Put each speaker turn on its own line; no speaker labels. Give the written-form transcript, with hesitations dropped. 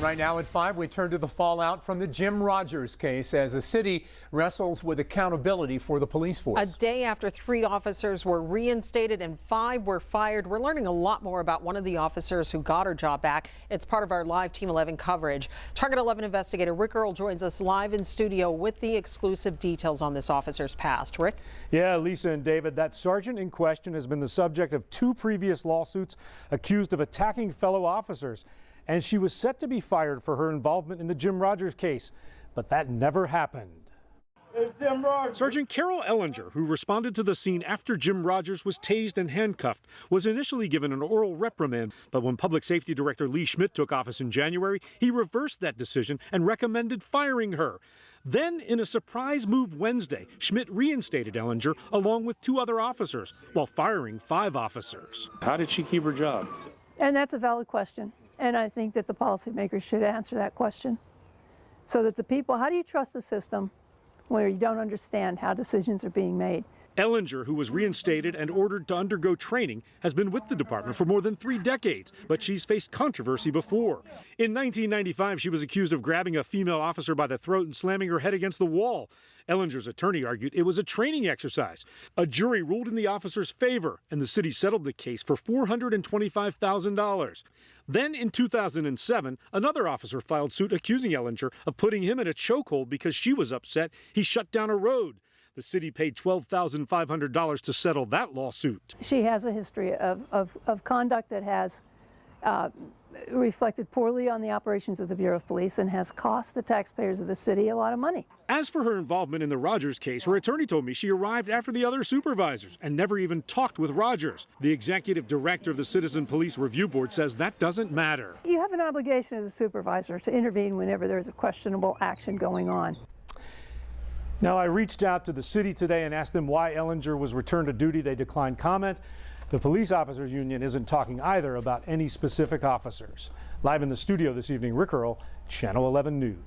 Right now at 5, we turn to the fallout from the Jim Rogers case as the city wrestles with accountability for the police force.
A day after 3 officers were reinstated and 5 were fired, we're learning a lot more about one of the officers who got her job back. It's part of our live Team 11 coverage. Target 11 investigator Rick Earl joins us live in studio with the exclusive details on this officer's past. Rick?
Yeah, Lisa and David, that sergeant in question has been the subject of 2 previous lawsuits accused of attacking fellow officers. And she was set to be fired for her involvement in the Jim Rogers case, but that never happened. Sergeant Carol Ellinger, who responded to the scene after Jim Rogers was tased and handcuffed, was initially given an oral reprimand, but when Public Safety Director Lee Schmidt took office in January, he reversed that decision and recommended firing her. Then, in a surprise move Wednesday, Schmidt reinstated Ellinger along with 2 other officers, while firing 5 officers. How did she keep her job?
And that's a valid question. And I think that the policymakers should answer that question so that the people, how do you trust the system where you don't understand how decisions are being made?
Ellinger, who was reinstated and ordered to undergo training, has been with the department for more than 3 decades, but she's faced controversy before. In 1995, she was accused of grabbing a female officer by the throat and slamming her head against the wall. Ellinger's attorney argued it was a training exercise. A jury ruled in the officer's favor, and the city settled the case for $425,000. Then in 2007, another officer filed suit accusing Ellinger of putting him in a chokehold because she was upset he shut down a road. The city paid $12,500 to settle that lawsuit.
She has a history of conduct that has reflected poorly on the operations of the Bureau of Police and has cost the taxpayers of the city a lot of money.
As for her involvement in the Rogers case, her attorney told me she arrived after the other supervisors and never even talked with Rogers. The executive director of the Citizen Police Review Board says that doesn't matter.
You have an obligation as a supervisor to intervene whenever there's a questionable action going on.
Now, I reached out to the city today and asked them why Ellinger was returned to duty. They declined comment. The police officers union isn't talking either about any specific officers. Live in the studio this evening, Rick Earl, Channel 11 News.